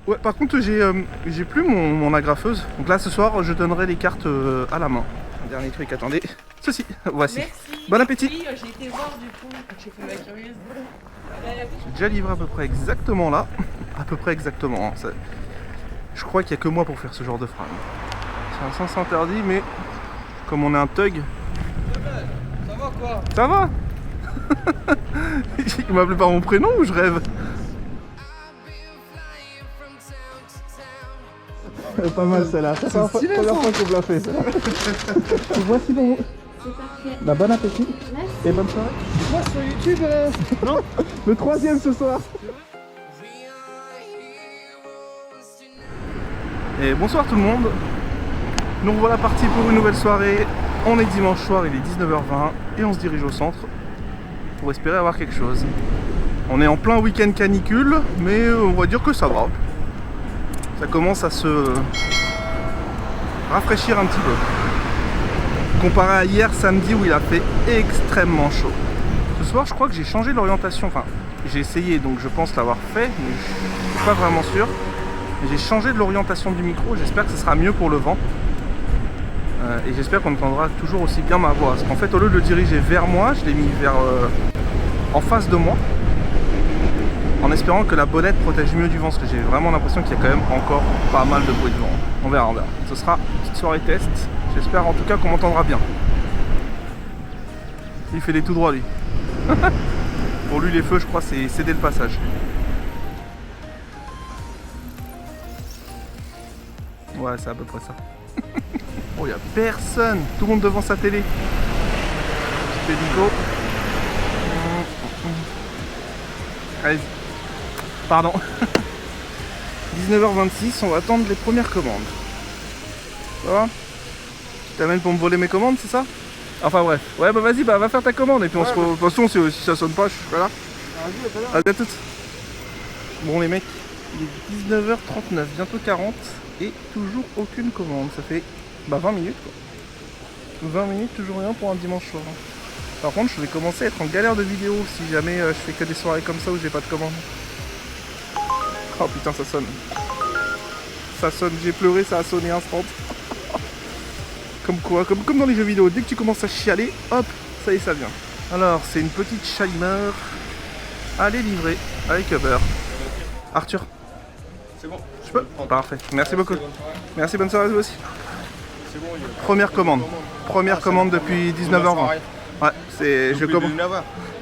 Ouais, par contre, j'ai plus mon agrafeuse. Donc là, ce soir, je donnerai les cartes à la main. Un dernier truc, attendez. Ceci, voici. Merci. Bon appétit. Oui, j'ai été voir du coup. J'ai fait ma curieuse. J'ai déjà livré à peu près exactement là. À peu près exactement. Hein. Je crois qu'il n'y a que moi pour faire ce genre de phrase. C'est un sens interdit, mais comme on est un thug. Ça va quoi? Ça va. Il m'appelait par mon prénom ou je rêve? Pas mal celle-là, c'est la première fois qu'on me l'a fait. Voici bon. C'est parfait. Bah, bon appétit. Merci. Et bonne soirée. Moi sur YouTube, non? Le troisième ce soir. Et bonsoir tout le monde. Nous revoilà partis pour une nouvelle soirée. On est dimanche soir, il est 19h20 et on se dirige au centre pour espérer avoir quelque chose. On est en plein week-end canicule, mais on va dire que ça va. Ça commence à se rafraîchir un petit peu. Comparé à hier samedi où il a fait extrêmement chaud. Ce soir, je crois que j'ai changé l'orientation. Enfin, j'ai essayé, donc je pense l'avoir fait, mais je suis pas vraiment sûr. J'ai changé de l'orientation du micro, j'espère que ce sera mieux pour le vent. Et j'espère qu'on entendra toujours aussi bien ma voix. Parce qu'en fait, au lieu de le diriger vers moi, je l'ai mis vers en face de moi. En espérant que la bonnette protège mieux du vent, parce que j'ai vraiment l'impression qu'il y a quand même encore pas mal de bruit de vent. On verra, on verra. Ce sera une petite soirée test. J'espère en tout cas qu'on m'entendra bien. Il fait des tout droits lui. Pour lui les feux, je crois, c'est céder le passage. Ouais, c'est à peu près ça. Oh, il n'y a personne. Tout le monde devant sa télé. Petit pédico. Allez-y. Pardon. 19h26, on va attendre les premières commandes. Ça va? Tu t'amènes pour me voler mes commandes, c'est ça? Enfin bref. Ouais, bah vas-y, bah va faire ta commande et puis on se... De toute façon, si ça sonne pas, je suis là. Allez, à toutes. Bon les mecs, il est 19h39, bientôt 40 et toujours aucune commande. Ça fait 20 minutes quoi. 20 minutes, toujours rien pour un dimanche soir. Par contre, je vais commencer à être en galère de vidéos si jamais je fais que des soirées comme ça où j'ai pas de commande. Oh putain, ça sonne. Ça sonne, j'ai pleuré, ça a sonné instant. Comme quoi, comme dans les jeux vidéo, dès que tu commences à chialer, hop, ça y est, ça vient. Alors, c'est une petite chalimeur. Allez livrer avec Uber. Arthur, C'est bon. je peux? Parfait, merci beaucoup. Merci, bonne soirée à vous aussi. C'est bon, il y a... Première commande. Première commande depuis 19h20. Ouais, c'est... Je commence...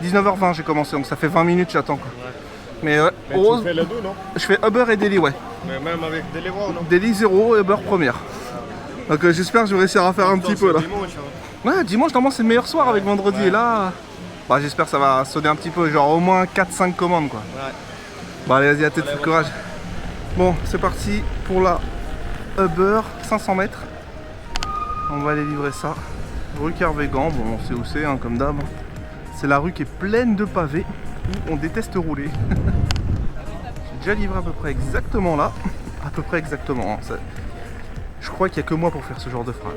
19h20 j'ai commencé, donc ça fait 20 minutes j'attends quoi. Ouais. Mais ouais, Mais tu fais les deux, non? je fais Uber et Deli, ouais. Mais même avec Deliveroo, non? Deli 0, Uber première. Donc j'espère que je vais réussir à faire un petit peu là. Dimanche, hein. Ouais, dimanche normalement c'est le meilleur soir avec vendredi et là... Bah j'espère que ça va sonner un petit peu, genre au moins 4-5 commandes quoi. Ouais. Bon allez vas-y, à tête de courage. Bon c'est parti pour la Uber, 500 mètres. On va aller livrer ça. Rue Kervégan, bon on sait où c'est hein, comme d'hab. C'est la rue qui est pleine de pavés où on déteste rouler. J'ai déjà livré à peu près exactement là. À peu près exactement. Hein. Je crois qu'il n'y a que moi pour faire ce genre de phrase.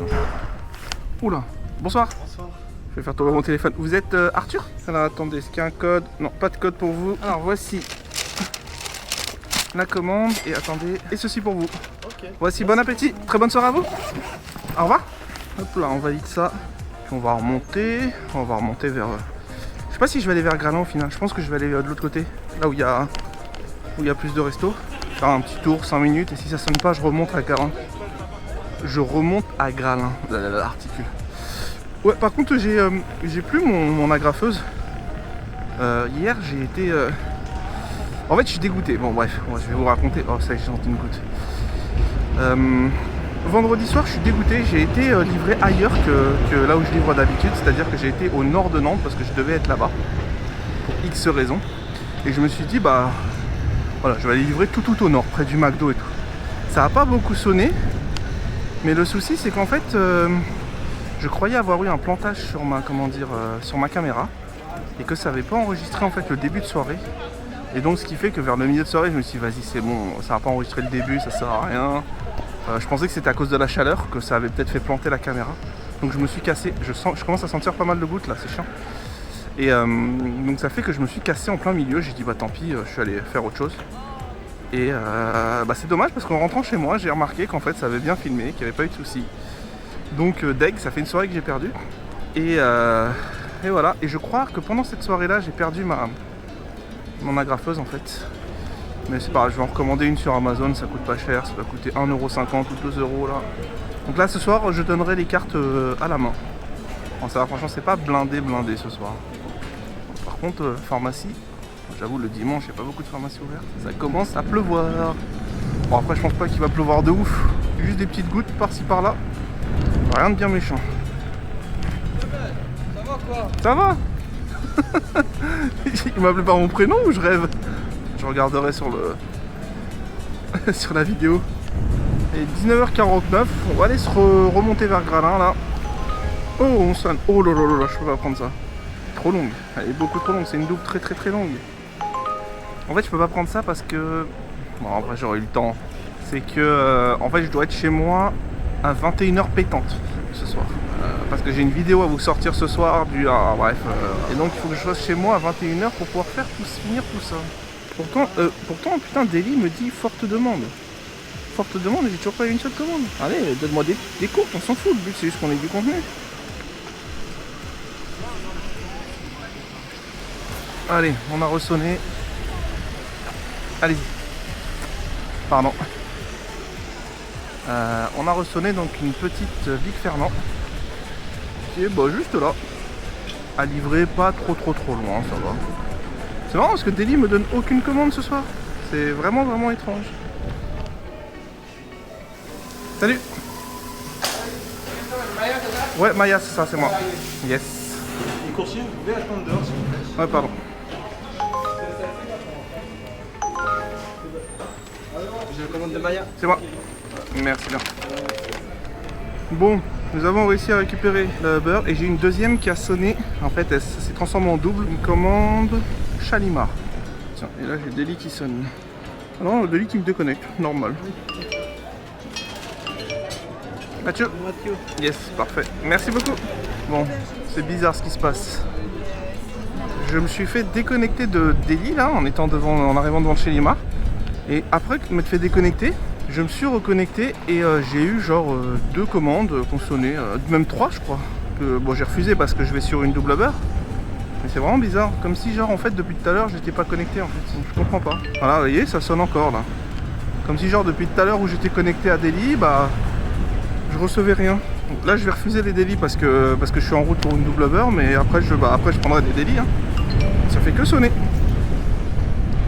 Oula, bonsoir. Bonsoir. Je vais faire tourner mon téléphone. Vous êtes Arthur? Alors attendez, est-ce qu'il y a un code? Non, pas de code pour vous. Alors voici la commande. Et attendez, et ceci pour vous. Ok. Voici, bon appétit. Très bonne soirée à vous. Au revoir. Hop là, on valide ça. Puis on va remonter. On va remonter vers... Je sais pas si je vais aller vers Gralin au final. Je pense que je vais aller de l'autre côté. Là où il y a plus de restos. Faire un petit tour, 5 minutes. Et si ça sonne pas, je remonte à 40. Je remonte à Gralin. L'articule. Ouais, par contre, j'ai plus mon agrafeuse. Hier, j'ai été... En fait, je suis dégoûté. Bon, bref, je vais vous raconter. Oh, ça y est, j'ai senti une goutte. Vendredi soir, je suis dégoûté. J'ai été livré ailleurs que là où je livre d'habitude. C'est-à-dire que j'ai été au nord de Nantes parce que je devais être là-bas. Pour X raisons. Et je me suis dit, bah... Voilà, je vais aller livrer tout au nord, près du McDo et tout. Ça n'a pas beaucoup sonné. Mais le souci, c'est qu'en fait... je croyais avoir eu un plantage sur ma, sur ma caméra et que ça n'avait pas enregistré en fait le début de soirée. Et donc ce qui fait que vers le milieu de soirée, je me suis dit vas-y c'est bon, ça va pas enregistrer le début, ça sert à rien. Je pensais que c'était à cause de la chaleur que ça avait peut-être fait planter la caméra. Donc je me suis cassé, je commence à sentir pas mal de gouttes là, c'est chiant. Et donc ça fait que je me suis cassé en plein milieu, j'ai dit bah tant pis, je suis allé faire autre chose. Et c'est dommage parce qu'en rentrant chez moi, j'ai remarqué qu'en fait ça avait bien filmé, qu'il n'y avait pas eu de soucis. Donc deg, ça fait une soirée que j'ai perdu. Et voilà, et je crois que pendant cette soirée-là, j'ai perdu mon agrafeuse en fait. Mais c'est pas grave, je vais en recommander une sur Amazon, ça coûte pas cher, ça va coûter 1,50€ ou 2€ là. Donc là ce soir, je donnerai les cartes à la main. Bon, ça va, franchement, c'est pas blindé ce soir. Par contre, pharmacie, j'avoue, le dimanche, il n'y a pas beaucoup de pharmacies ouvertes. Ça commence à pleuvoir. Bon, après, je pense pas qu'il va pleuvoir de ouf. Juste des petites gouttes par-ci par-là. Rien de bien méchant. Ça va quoi? Ça va. Il m'appelait par mon prénom ou je rêve? Je regarderai sur le sur la vidéo. Et 19h49, on va aller se remonter vers Gralin là. Oh, on sonne. Oh là là là, je peux pas prendre ça. Trop longue. Elle est beaucoup trop longue. C'est une double très longue. En fait, je peux pas prendre ça parce que... Bon, en vrai, j'aurais eu le temps. C'est que, en fait, je dois être chez moi à 21h pétante ce soir. Parce que j'ai une vidéo à vous sortir ce soir du... bref. Et donc, il faut que je sois chez moi à 21h pour pouvoir finir tout ça. Pourtant, putain, Deli me dit forte demande. Forte demande, j'ai toujours pas eu une seule commande. Allez, donne-moi des courses, on s'en fout. Le but, c'est juste qu'on ait du contenu. Allez, on a ressonné. Allez-y. Pardon. On a ressonné donc une petite Vic Fernand qui est juste là. À livrer pas trop loin, ça va. C'est marrant parce que Deli me donne aucune commande ce soir. C'est vraiment étrange. Salut. Ouais, Maya, c'est ça, c'est moi. Yes. Les coursiers, vous pouvez attendre dehors s'il vous plaît. Ouais, pardon. J'ai la commande de Maya. C'est moi. Merci bien. Bon, nous avons réussi à récupérer le beurre et j'ai une deuxième qui a sonné. En fait, elle s'est transformée en double. Une commande Chalimar. Tiens, et là j'ai Deli qui sonne. Ah non, Deli qui me déconnecte. Normal. Mathieu. Yes, parfait. Merci beaucoup. Bon, c'est bizarre ce qui se passe. Je me suis fait déconnecter de Deli là en arrivant devant chez Lima. Et après m'être fait déconnecter, je me suis reconnecté et j'ai eu genre 2 commandes qui ont sonné, même 3 je crois. Bon, j'ai refusé parce que je vais sur une double beurre. Mais c'est vraiment bizarre, comme si genre en fait depuis tout à l'heure j'étais pas connecté en fait. Donc, je comprends pas. Voilà, vous voyez, ça sonne encore là. Comme si genre depuis tout à l'heure où j'étais connecté à Deli, je recevais rien. Donc là je vais refuser les Deli parce que je suis en route pour une double beurre, mais après je prendrai des Deli. Hein. Ça fait que sonner.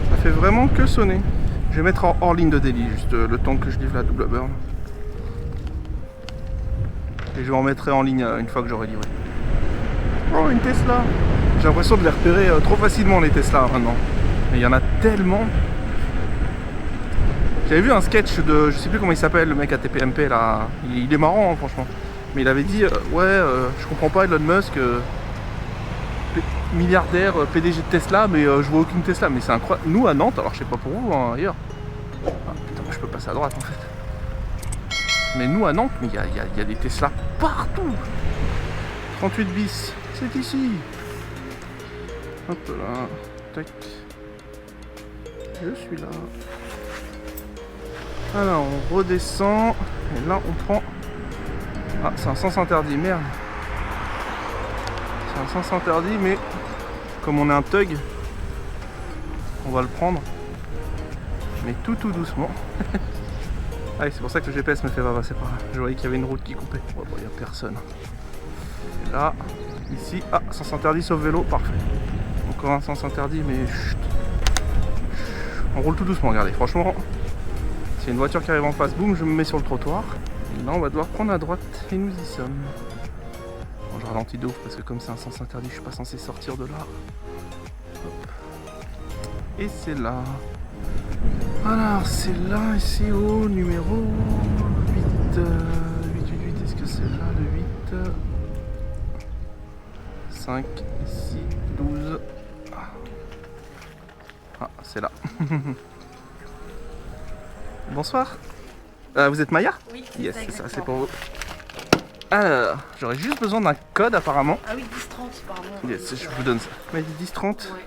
Ça fait vraiment que sonner. Je vais mettre hors ligne de Deli, juste le temps que je livre la double beurre. Et je en mettrai en ligne une fois que j'aurai livré. Oh, une Tesla! J'ai l'impression de les repérer trop facilement les Tesla maintenant. Mais il y en a tellement. J'avais vu un sketch de, je sais plus comment il s'appelle, le mec à TPMP là. Il est marrant hein, franchement. Mais il avait dit, je comprends pas Elon Musk, milliardaire, PDG de Tesla, mais je vois aucune Tesla. Mais c'est incroyable. Nous à Nantes, alors je sais pas pour vous hein, ailleurs. Ah, putain, je peux passer à droite en fait. Mais nous à Nantes, mais il y a des Tesla partout. 38 bis, c'est ici. Hop là, tac. Je suis là. Alors on redescend. Et là on prend. Ah, c'est un sens interdit, merde. C'est un sens interdit, mais comme on est un thug, on va le prendre. Mais tout doucement. Ah oui, c'est pour ça que le GPS me fait pas passer par là. Je voyais qu'il y avait une route qui coupait. Ouais, bon, il n'y a personne. Et là, ici, ah, sens interdit sauf vélo, parfait. Encore un sens interdit, mais chut. On roule tout doucement, regardez. Franchement, s'il y a une voiture qui arrive en face, boum, je me mets sur le trottoir. Et là, on va devoir prendre à droite et nous y sommes. Bon, je ralentis de ouf parce que comme c'est un sens interdit, je suis pas censé sortir de là. Hop. Et c'est là. Alors, c'est là, et c'est au numéro 8. 8. Est-ce que c'est là le 8 5, ici, 12. Ah, c'est là. Bonsoir. Vous êtes Maya? Oui, yes, c'est ça, c'est pour vous. Alors, j'aurais juste besoin d'un code apparemment. Ah oui, 10-30 pardon. Yes, je vous donne ça. Mais 10-30. Ouais.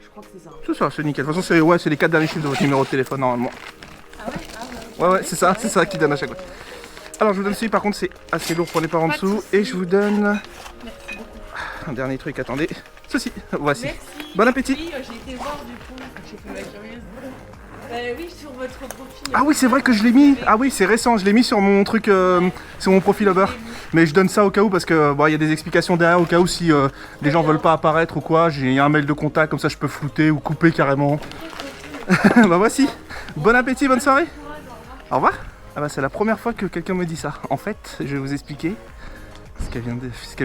Je crois que c'est ça. C'est ça, c'est nickel. De toute façon, c'est les 4 derniers chiffres de votre numéro de téléphone normalement. Ah ouais? Ah ouais. Ouais, c'est ça qui donne à chaque fois. Alors, je vous donne celui, par contre, c'est assez lourd pour les par en dessous. Et je vous donne un dernier truc, attendez. Ceci, voici. Merci. Bon appétit. Oui, j'ai été voir du coup, j'ai fait ma curieuse. Oui, sur votre profil. Ah oui, c'est vrai que je l'ai mis. Ah oui, c'est récent, je l'ai mis sur mon truc, sur mon profil Uber. Mais je donne ça au cas où parce que bon, y a des explications derrière au cas où si les gens veulent pas apparaître ou quoi. J'ai un mail de contact, comme ça je peux flouter ou couper carrément. Bah voici. Bon appétit, bonne soirée. Au revoir. Ah bah c'est la première fois que quelqu'un me dit ça. En fait, je vais vous expliquer ce qu'elle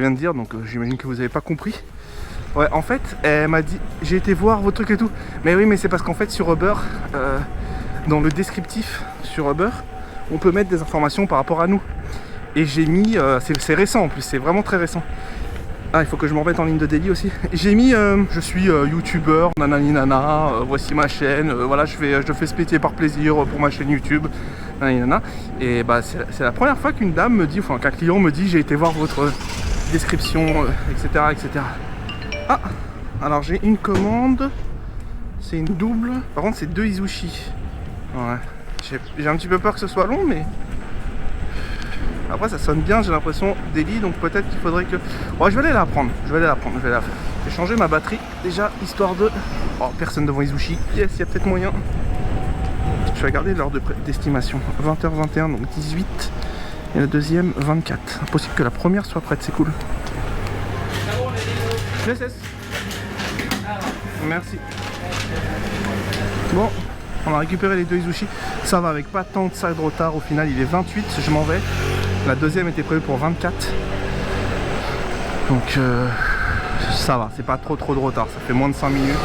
vient de dire, donc j'imagine que vous avez pas compris. Ouais, en fait, elle m'a dit, j'ai été voir vos trucs et tout. Mais oui, mais c'est parce qu'en fait, sur Uber, dans le descriptif sur Uber, on peut mettre des informations par rapport à nous. Et j'ai mis, c'est récent en plus, c'est vraiment très récent. Ah, il faut que je me remette en ligne de délit aussi. J'ai mis, je suis youtubeur, nanani nana, voici ma chaîne, voilà, je fais ce métier par plaisir pour ma chaîne YouTube, nanani nana. Et bah, c'est la première fois qu'une dame me dit, enfin qu'un client me dit, j'ai été voir votre description, etc., etc. Ah, alors j'ai une commande, c'est une double, par contre c'est 2 Izushi. Ouais, j'ai un petit peu peur que ce soit long, mais après ça sonne bien, j'ai l'impression, Deli, donc peut-être qu'il faudrait que... Ouais, je vais aller la prendre, je vais la faire. J'ai changé ma batterie déjà, histoire de... Oh, personne devant Izushi, yes, il y a peut-être moyen. Je vais regarder l'heure d'estimation, 20h21, donc 18, et la deuxième 24. Impossible que la première soit prête, c'est cool. Yes, yes. Merci. Bon, on a récupéré les 2 Izushi. Ça va avec pas tant de ça de retard. Au final, il est 28, je m'en vais. La deuxième était prévue pour 24. Donc, ça va, c'est pas trop de retard. Ça fait moins de 5 minutes.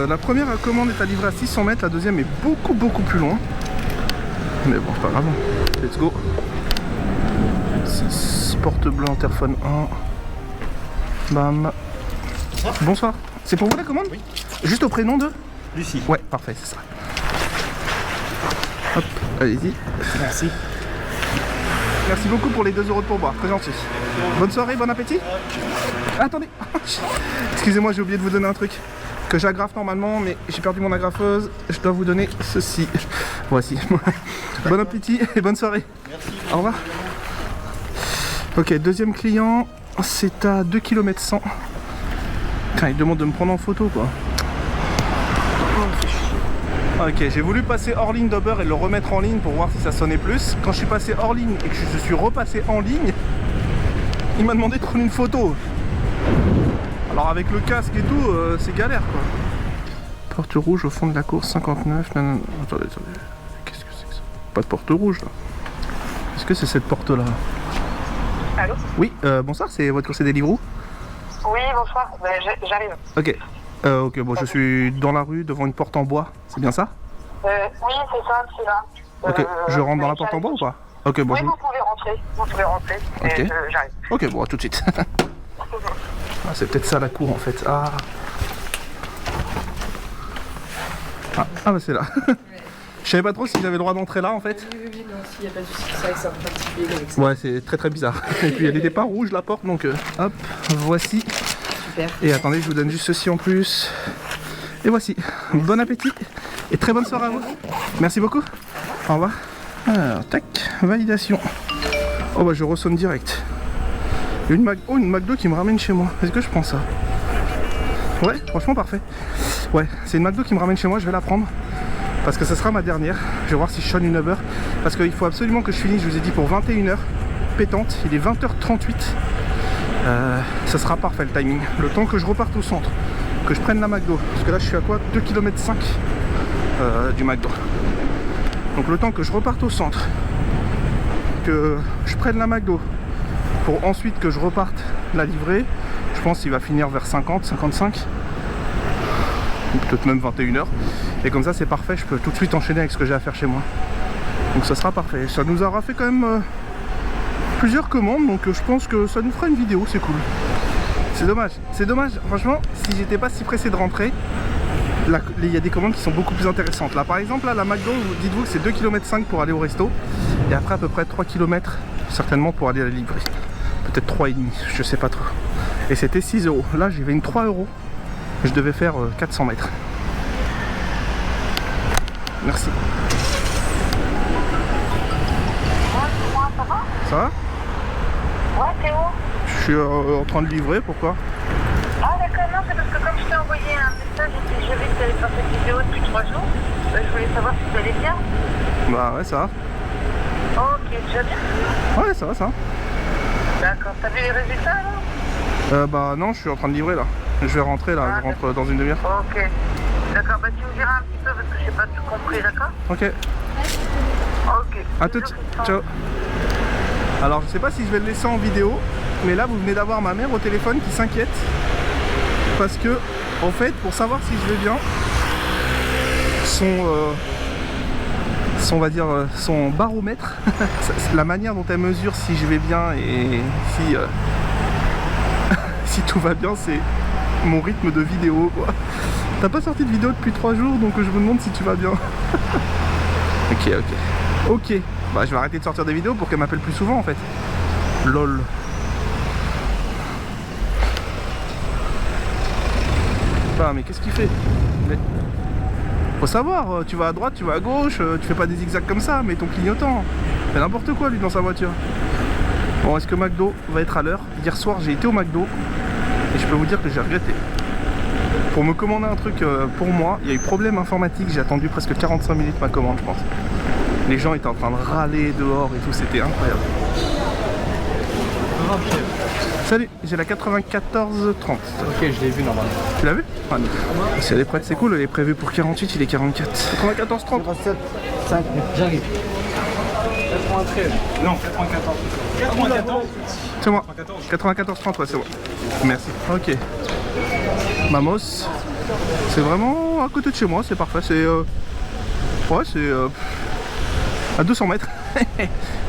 La première commande est à livrer à 600 mètres. La deuxième est beaucoup plus loin. Mais bon, c'est pas grave. Let's go. 6, porte bleue, interphone 1. Bam. Bonsoir. C'est pour vous la commande? Oui. Juste au prénom de Lucie. Ouais, parfait, c'est ça. Hop, allez-y. Merci. Merci beaucoup pour les 2 € de pourboire, très gentil. Bonne soirée, bon appétit. Attendez. Excusez-moi, j'ai oublié de vous donner un truc que j'agrafe normalement, mais j'ai perdu mon agrafeuse. Je dois vous donner ceci. Voici. Bon appétit et bonne soirée. Merci. Au revoir. Ok, deuxième client, c'est à 2 km 100. Putain, il demande de me prendre en photo quoi. Ok, j'ai voulu passer hors ligne d'Uber et le remettre en ligne pour voir si ça sonnait plus. Quand je suis passé hors ligne et que je suis repassé en ligne, il m'a demandé de prendre une photo. Alors avec le casque et tout, c'est galère quoi. Porte rouge au fond de la course, 59. Non. Attendez. Qu'est-ce que c'est que ça? Pas de porte rouge là. Est-ce que c'est cette porte là? Allô? Oui, bonsoir, c'est votre coursier Deliveroo? Oui, bonsoir, j'arrive. Ok. Ok, bon, je suis dans la rue, devant une porte en bois, c'est bien ça? Oui, c'est ça, c'est là. Ok, je rentre dans la porte en bois ou pas? Ok, bon, Oui, vous pouvez rentrer, Ok. et j'arrive. Ok, bon, à tout de suite. Ah, c'est peut-être ça la cour en fait. Ah, bah c'est là. Je savais pas trop si j'avais le droit d'entrer là en fait. Oui, non, s'il n'y a pas de souci, c'est vrai que c'est un peu particulier avec ça. Ouais, c'est très bizarre. Et puis elle était pas rouge la porte, donc hop, voici. Super. Et attendez, je vous donne juste ceci en plus. Et voici. Bon appétit et très bonne soirée à vous. Merci beaucoup. Au revoir. Alors, tac, validation. Oh bah je ressonne direct. Il y a une McDo qui me ramène chez moi. Est-ce que je prends ça? Ouais, franchement parfait. Ouais, c'est une McDo qui me ramène chez moi, je vais la prendre. Parce que ça sera ma dernière. Je vais voir si je sonne une Uber. Parce qu'il faut absolument que je finisse, je vous ai dit, pour 21h. Pétante, il est 20h38. Ça sera parfait le timing. Le temps que je reparte au centre, que je prenne la McDo. Parce que là je suis à quoi? 2 km 5 du McDo. Donc le temps que je reparte au centre, que je prenne la McDo, pour ensuite que je reparte la livrer, je pense qu'il va finir vers 50, 55. Ou peut-être même 21h. Et comme ça c'est parfait, je peux tout de suite enchaîner avec ce que j'ai à faire chez moi. Donc ça sera parfait. Ça nous aura fait quand même plusieurs commandes, donc je pense que ça nous fera une vidéo, c'est cool. C'est dommage, franchement, si j'étais pas si pressé de rentrer, il y a des commandes qui sont beaucoup plus intéressantes. Là par exemple, là, la McDo, dites-vous que c'est 2 km 5 pour aller au resto, et après à peu près 3 km certainement pour aller à la livrer. Peut-être 3,5, je sais pas trop. Et c'était 6 €. Là j'ai gagné 3 €. Je devais faire 400 mètres. Merci. Moi, ça va? Ça va? Ouais, t'es où? Je suis en train de livrer, pourquoi? Ah d'accord, non, c'est parce que comme je t'ai envoyé un message et que j'ai vu que tu allais faire cette vidéo depuis 3 jours, je voulais savoir si tu allais bien. Bah ouais, ça va. Ok, tu vas bien? Ouais, ça va, ça va. D'accord, t'as vu les résultats alors? Bah non, je suis en train de livrer là. Je vais rentrer là, je rentre dans une demi-heure. Ok. D'accord, bah tu me diras un petit peu parce que j'ai pas tout compris, d'accord? Ok, Ok. à toutes. Ciao. Alors je sais pas si je vais le laisser en vidéo, mais là vous venez d'avoir ma mère au téléphone qui s'inquiète. Parce que, en fait, pour savoir si je vais bien, on va dire, son baromètre, la manière dont elle mesure si je vais bien et si, si tout va bien, c'est mon rythme de vidéo, quoi. T'as pas sorti de vidéo depuis 3 jours, donc je me demande si tu vas bien. Ok. Bah je vais arrêter de sortir des vidéos pour qu'elle m'appelle plus souvent, en fait. LOL. Ah, mais qu'est-ce qu'il fait? Mais... Faut savoir, tu vas à droite, tu vas à gauche, tu fais pas des zigzags comme ça, mais ton clignotant. Il fait n'importe quoi lui dans sa voiture. Bon, est-ce que McDo va être à l'heure? Hier soir j'ai été au McDo et je peux vous dire que j'ai regretté. Pour me commander un truc pour moi, il y a eu problème informatique, j'ai attendu presque 45 minutes ma commande, je pense. Les gens étaient en train de râler dehors et tout, c'était incroyable. Salut, j'ai la 94-30. Ok, je l'ai vu normalement. Tu l'as vu? Ah, si elle est prête, c'est cool, elle est prévue pour 48, il est 44. 94-30. 07, 5, j'arrive. 93. Non, 94. 94. C'est moi. 94-30, ouais, c'est bon. Merci. Ok. Mamos. C'est vraiment à côté de chez moi, c'est parfait. C'est. Ouais, c'est. À 200 mètres.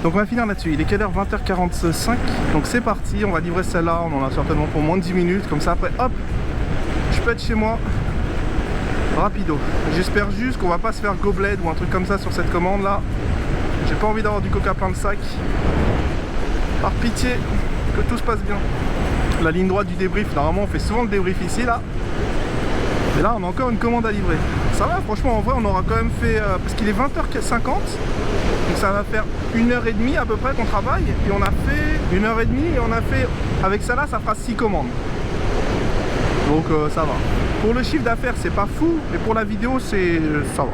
Donc on va finir là-dessus. Il est quelle heure? 20h45. Donc c'est parti, on va livrer celle-là. On en a certainement pour moins de 10 minutes. Comme ça après, hop, je peux être chez moi. Rapido. J'espère juste qu'on va pas se faire gobelet ou un truc comme ça sur cette commande là. J'ai pas envie d'avoir du coca plein le sac. Par pitié, que tout se passe bien. La ligne droite du débrief, normalement on fait souvent le débrief ici là. Et là on a encore une commande à livrer. Ça va, franchement en vrai on aura quand même fait, parce qu'il est 20h50. Donc ça va faire 1h30 à peu près qu'on travaille. Et on a fait 1h30 et on a fait, avec ça là ça fera 6 commandes. Donc ça va. Pour le chiffre d'affaires c'est pas fou, mais pour la vidéo c'est ça va.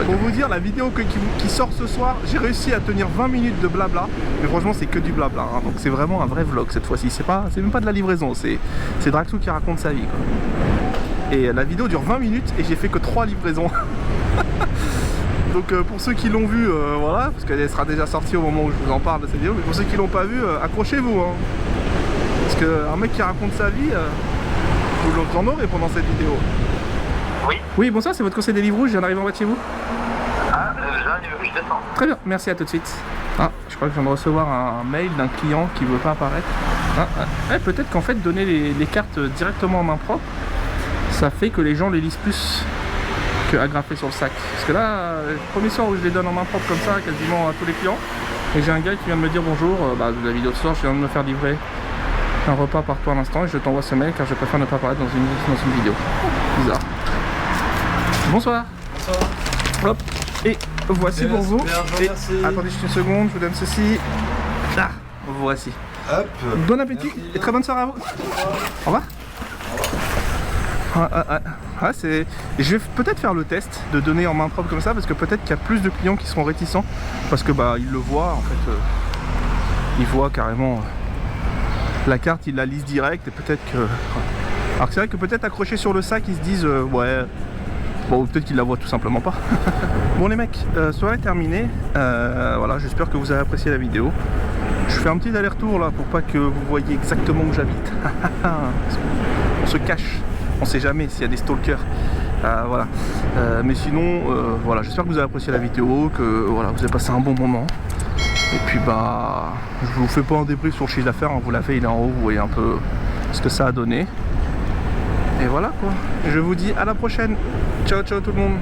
Pour vous dire, la vidéo qui sort ce soir, j'ai réussi à tenir 20 minutes de blabla. Mais franchement c'est que du blabla, hein. Donc c'est vraiment un vrai vlog cette fois-ci. C'est même pas de la livraison, c'est Draxou qui raconte sa vie, quoi. Et la vidéo dure 20 minutes et j'ai fait que 3 livraisons. Donc pour ceux qui l'ont vu, voilà, parce qu'elle sera déjà sortie au moment où je vous en parle de cette vidéo. Mais pour ceux qui l'ont pas vu, accrochez-vous, hein. Parce qu'un mec qui raconte sa vie, vous en aurez pendant cette vidéo. Oui. Oui, bonsoir, c'est votre conseil des livres rouges, je viens d'arriver en bas de chez vous. Ah, j'arrive, je descends. Très bien, merci, à tout de suite. Ah, je crois que je viens de recevoir un mail d'un client qui veut pas apparaître. Peut-être qu'en fait, donner les cartes directement en main propre, ça fait que les gens les lisent plus que agrafées sur le sac. Parce que là, le premier soir où je les donne en main propre comme ça, quasiment à tous les clients, et j'ai un gars qui vient de me dire bonjour, de la vidéo de ce soir, je viens de me faire livrer un repas par toi à l'instant et je t'envoie ce mail car je préfère ne pas apparaître dans une vidéo. Bizarre. Bonsoir. Bonsoir. Hop. Et voici pour vous. Et attendez juste une seconde, je vous donne ceci. Ah, voici. Hop. Bon appétit. Merci. Et très bonne soirée à vous. Au revoir. Je vais peut-être faire le test de donner en main propre comme ça parce que peut-être qu'il y a plus de clients qui seront réticents parce que ils le voient en fait. Ils voient carrément la carte, ils la lisent direct et peut-être que. Alors c'est vrai que peut-être accrochés sur le sac, ils se disent ouais. Bon, peut-être qu'ils la voient tout simplement pas. Bon les mecs, soirée terminée. Voilà, j'espère que vous avez apprécié la vidéo. Je fais un petit aller-retour là pour pas que vous voyez exactement où j'habite. On se cache, on sait jamais s'il y a des stalkers. Voilà. Mais sinon, voilà, j'espère que vous avez apprécié la vidéo, que voilà, vous avez passé un bon moment. Et puis je vous fais pas un débrief sur le chiffre d'affaires, hein, vous l'avez, il est en haut, vous voyez un peu ce que ça a donné. Et voilà quoi. Je vous dis à la prochaine. Ciao ciao tout le monde.